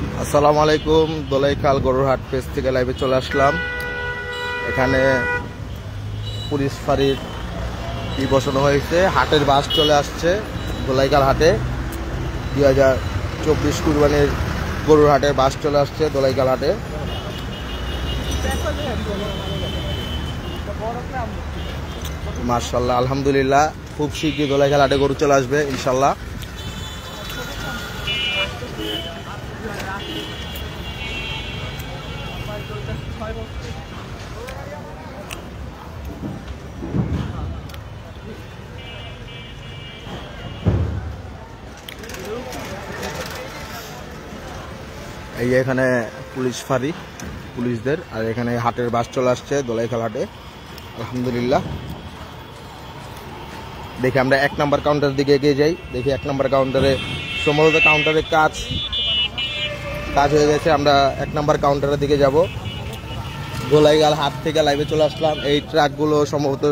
আসসালামু আলাইকুম। দোলাইখাল গরুরহাট পেজ থেকে লাইভে চলে আসলাম। এখানে পুলিশ ফাঁড়ির বসানো হয়েছে। হাটের বাস চলে আসছে দোলাইখাল হাটে। 2024 কুরবানির গরুর হাটের বাস চলে আসছে দোলাইখাল হাটে। মাশাআল্লাহ, আলহামদুলিল্লাহ, খুব শীঘ্রই দোলাইখাল হাটে গরু চলে আসবে ইনশাল্লাহ। এই যে এখানে পুলিশ ফাঁড়ি পুলিশদের, আর এখানে হাটের বাস চলে আসছে দোলাইখাল হাটে আলহামদুলিল্লাহ। দেখি আমরা 1 নম্বর কাউন্টার দিকে এগিয়ে যাই। দেখি 1 নম্বর কাউন্টারে সম্ভবত কাউন্টারের কাজ হয়ে গেছে। আমরা 1 নম্বর কাউন্টারের দিকে যাব। দোলাইখাল হাট থেকে লাইভে চলে আসলাম। এই ট্রাকগুলো সম্ভবত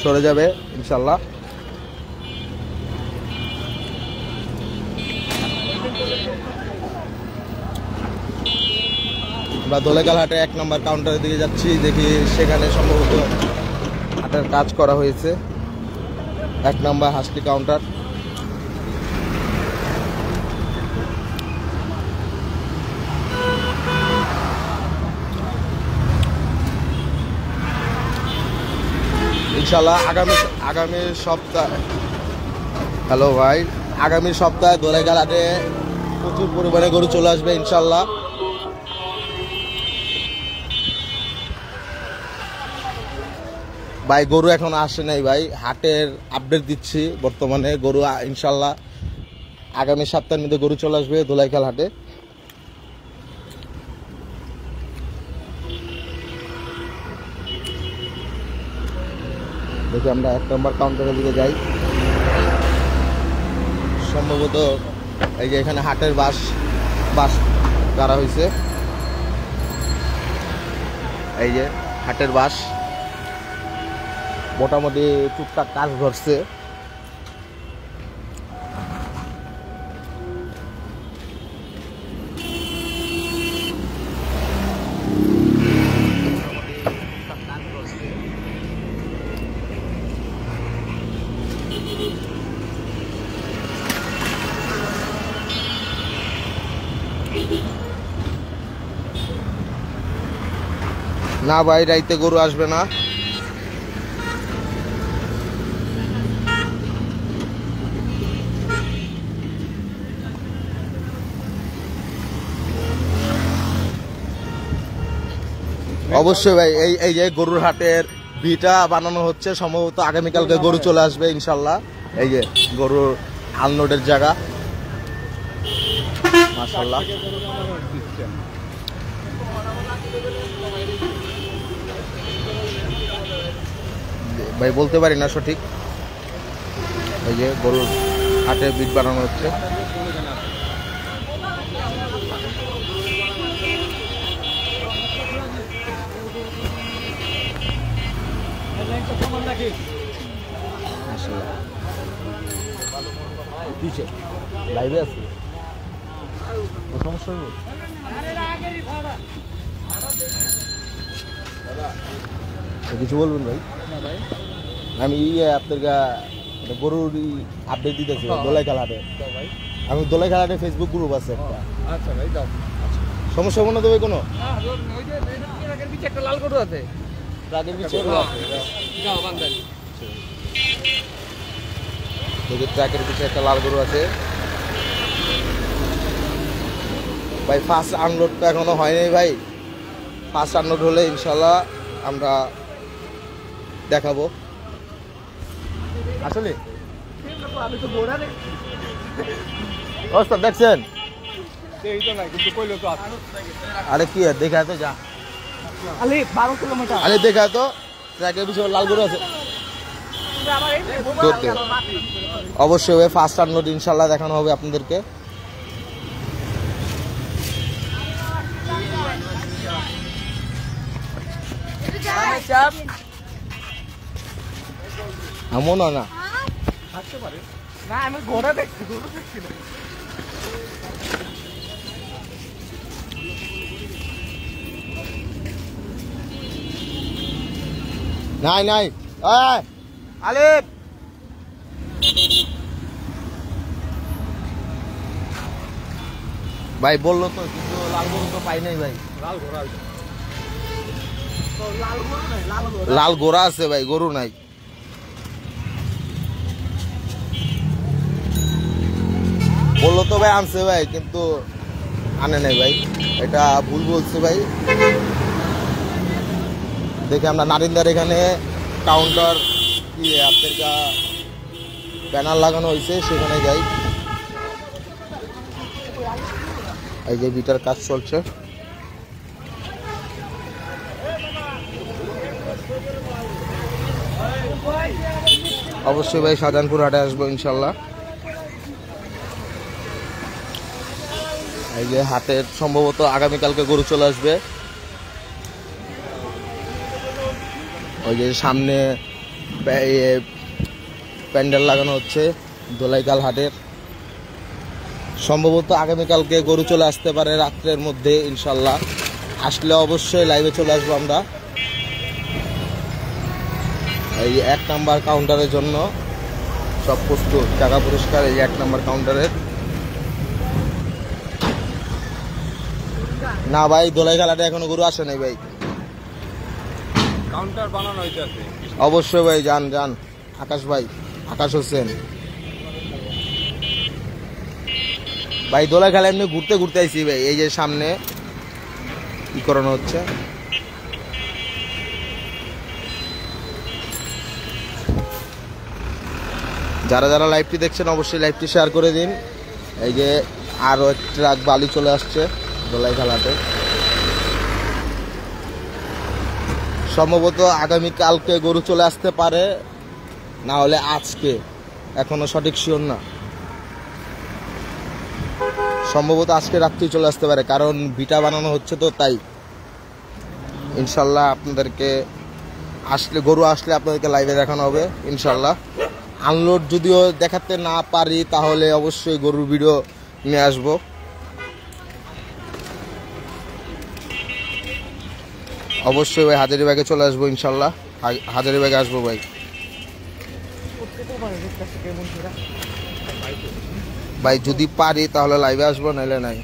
সরে যাবে ইনশাল্লাহ। আমরা দোলাইখাল হাটে 1 নম্বর কাউন্টারের দিকে যাচ্ছি। দেখি সেখানে সম্ভবত হাটের কাজ করা হয়েছে। 1 নম্বর হাসলি কাউন্টার। ইনশাল্লাহ আগামী সপ্তাহে, হ্যালো ভাই, আগামী সপ্তাহে দোলাইখাল হাটে প্রচুর পরিমাণে গরু চলে আসবে ইনশাল্লাহ। ভাই গরু এখন আসে নাই ভাই, হাটের আপডেট দিচ্ছি বর্তমানে। গরু ইনশাল্লাহ আগামী সপ্তাহের মধ্যে গরু চলে আসবে দোলাইখাল হাটে। দেখি আমরা 1 নম্বর কাউন্টারের দিকে যাই। সম্ভবত এই যে এখানে হাটের বাস গাড়া হয়েছে। এই যে হাটের বাস মোটামুটি টুকটাক কাজ ধরছে। না ভাই, রাইতে গরু আসবে না। অবশ্যই ভাই, এই যে গরুর হাটের ভিটা বানানো হচ্ছে, সম্ভবত আগামীকালকে গরু চলে আসবে ইনশাল্লাহ। এই যে গরুর আনলোডের জায়গা মাশাআল্লাহ। ভাই বলতে পারি না সঠিক। এই যে গরুর হাটে বিট বানানো হচ্ছে। লাইভে আছে সমস্যা হবে। কিছু বলবেন ভাই? আমি আপনার গরুর আপডেট দিতেছি দোলাইখাল হাটে। আমি দোলাইখাল হাটে ফেসবুক গ্রুপ আছে একটা। আচ্ছা ভাই, যাও, সমস্যা হবে না তো ভাই কোনো? একটা লাল গরু আছে, ট্রাকের পিছে ট্রাকের পিছে একটা লাল গরু আছে ভাই। ফার্স্ট আনলোডটা এখনো হয়নি ভাই। ফার্স্ট আনলোড হলে ইনশাল্লাহ আমরা দেখাবো। আসলে দেখছেন? আরে কি দেখা তো যা, 12 কিলোমিটার আরে দেখা তো ট্রাকের পিছনে লাল গরু আছে। অবশ্যই ফার্স্ট আনলোড ইনশাল্লাহ দেখানো হবে আপনাদেরকে। এমন না থাকতে পারে না, আমি ঘোড়া দেখছি। নাই নাই আলিফ ভাই বললো তো, কিন্তু লাল গরু তো পাই নাই ভাই। লাল গোরা আছে ভাই, গরু নাই। বললো তো ভাই আনছে ভাই, কিন্তু আনে নাই ভাই, এটা ভুল বলছে ভাই। দেখে আমরা নারিন্দার এখানে কাউন্টার আপনার ব্যানার লাগানো হয়েছে, সেখানে যাই। এই যে বিটার কাজ চলছে। অবশ্যই ভাই শাহজাহানপুর হাটে আসবো ইনশাল্লাহ। এই যে হাটের সম্ভবত আগামীকালকে গরু চলে আসবে। ওই যে সামনে প্যান্ডেল লাগানো হচ্ছে দোলাইখাল হাটের। সম্ভবত আগামীকালকে গরু চলে আসতে পারে রাত্রের মধ্যে ইনশাল্লাহ। আসলে অবশ্যই লাইভে চলে আসবো আমরা। এই 1 নাম্বার কাউন্টারের জন্য সব প্রস্তুত, টাকা পুরস্কার এই 1 নাম্বার কাউন্টারের। না ভাই, দোলাইখাল হাটে এখনো গরু আসে নাই ভাই। কাউন্টার বানানো হয়েছে। অবশ্যই ভাই, যান যান। আকাশ ভাই, আকাশ হোসেন ভাই, দোলাইখাল এমনি ঘুরতে ঘুরতে আইছি ভাই। এই যে সামনে কি করানো হচ্ছে, যারা যারা লাইভটি দেখছেন অবশ্যই লাইভটি শেয়ার করে দিন। এই যে আরো এক ট্রাক বালি চলে আসছে দোলাইখাল হাটে। সম্ভবত আগামীকালকে গরু চলে আসতে পারে, না হলে আজকে, এখনো সঠিক শিওর না। সম্ভবত আজকে রাত্রি চলে আসতে পারে, কারণ বিটা বানানো হচ্ছে তো, তাই। ইনশাল্লাহ আপনাদেরকে আসলে, গরু আসলে আপনাদেরকে লাইভে দেখানো হবে ইনশাল্লাহ। আনলোড যদিও দেখাতে না পারি, তাহলে অবশ্যই গরুর ভিডিও নিয়ে আসবো। অবশ্যই ভাই হাজারীবাগে চলে আসবো ইনশাল্লাহ। হাজারীবাগে আসবো ভাই। ভাই যদি পারি তাহলে লাইভে আসবো, নাইলে নাই।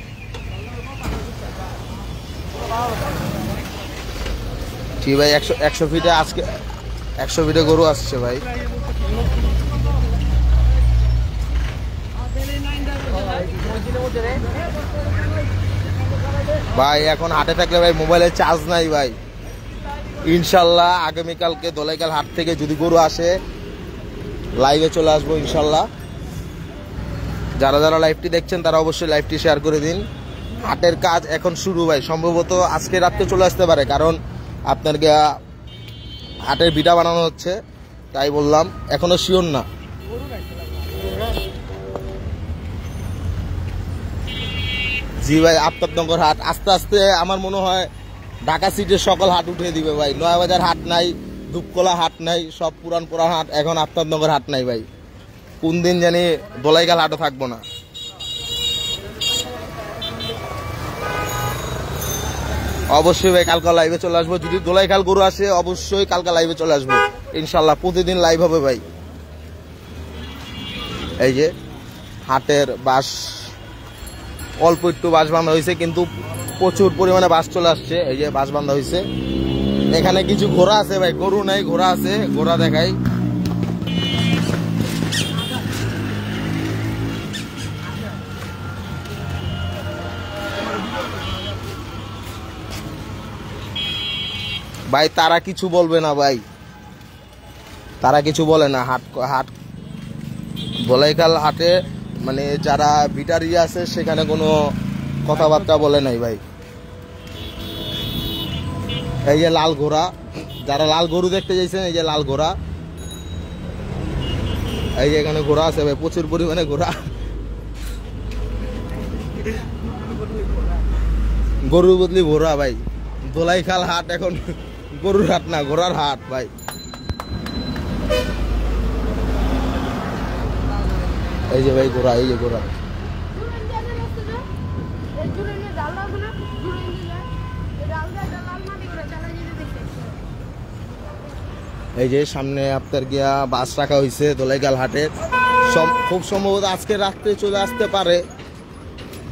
ঠিক ভাই, 100 ফিটে আজকে 100 ফিটে গরু আসছে ভাই। ভাই এখন হাটে থাকলে ভাই মোবাইলের চার্জ নাই ভাই। ইনশাল্লাহ আগামীকালকে দোলাইখাল হাট থেকে যদি গরু আসে লাইভে চলে আসবো ইনশাল্লাহ। যারা যারা লাইভটি দেখছেন তারা অবশ্যই লাইভটি শেয়ার করে দিন। হাটের কাজ এখন শুরু ভাই, সম্ভবত আজকে রাত্রে চলে আসতে পারে, কারণ আপনার হাটের বিটা বানানো হচ্ছে, তাই বললাম, এখনো শিওর না। জি ভাই, আফতাবনগর হাট আস্তে আস্তে আমার মনে হয় ঢাকা সিটির সকল হাট উঠিয়ে দিবে ভাই। নয়াবাজার হাট নাই, ধূপকলা হাট নাই, সব পুরান পুরান হাট, এখন আফতাবনগর হাট নাই ভাই। কোন দিন জানি দোলাইখাল হাটও থাকবো না। অবশ্যই ভাই কালকে লাইভে চলে আসবো, যদি দোলাইখাল গরু আসে অবশ্যই কালকে লাইভে চলে আসবো ইনশাল্লাহ। প্রতিদিন লাইভ হবে ভাই। এই যে হাটের বাস, অল্প একটু বাস বাঁধা হয়েছে, কিন্তু প্রচুর পরিমাণে বাস চলে আসছে। এই যে বাস বাঁধা হয়েছে। এখানে কিছু ঘোড়া আছে ভাই, গরু নাই, ঘোড়া আছে, ঘোড়া দেখাই। ভাই তারা কিছু বলবে না ভাই, তারা কিছু বলে না। হাট দোলাইখাল হাটে মানে যারা ভিটারি আছে সেখানে কোনো কথাবার্তা বলে নাই ভাই। এই যে লাল ঘোড়া, যারা লাল গরু দেখতে চাইছেন, এই যে লাল ঘোড়া। এই যে এখানে ঘোড়া আছে ভাই, প্রচুর পরিমাণে ঘোড়া। গরুর বদলি ঘোড়া ভাই। দোলাইখাল হাট এখন গরুর হাট না, ঘোড়ার হাট ভাই। এই যে ভাই ঘোড়া, এই যে ঘোড়া। এই যে সামনে আপনার গিয়া বাস রাখা হয়েছে দোলাইখাল হাটে, খুব সম্ভবত আজকে রাত্রে চলে আসতে পারে,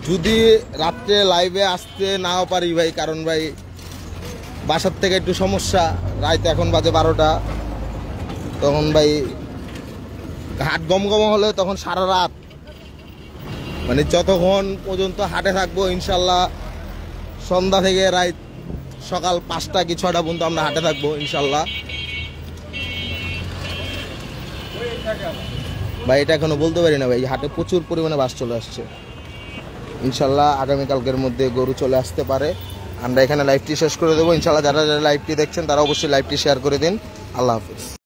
যদি রাত্রে লাইভে আসতে নাও পারি ভাই, কারণ ভাই বাসার থেকে একটু সমস্যা, রাত এখন বাজে 12টা, তখন ভাই হাট গমগম হলে তখন সারা রাত মানে যতক্ষণ পর্যন্ত হাটে থাকবো ইনশাল্লাহ সন্ধ্যা থেকে রাত সকাল 5টা কি 6টা পর্যন্ত আমরা হাটে থাকবো ইনশাল্লাহ। ভাই এটা এখনো বলতে পারি না ভাই, হাটে প্রচুর পরিমাণে বাস চলে আসছে, ইনশাল্লাহ আগামীকালকের মধ্যে গরু চলে আসতে পারে। আমরা এখানে লাইভটি শেষ করে দেবো ইনশাল্লাহ। যারা যারা লাইভটি দেখছেন তারা অবশ্যই লাইভটি শেয়ার করে দিন। আল্লাহ হাফিজ।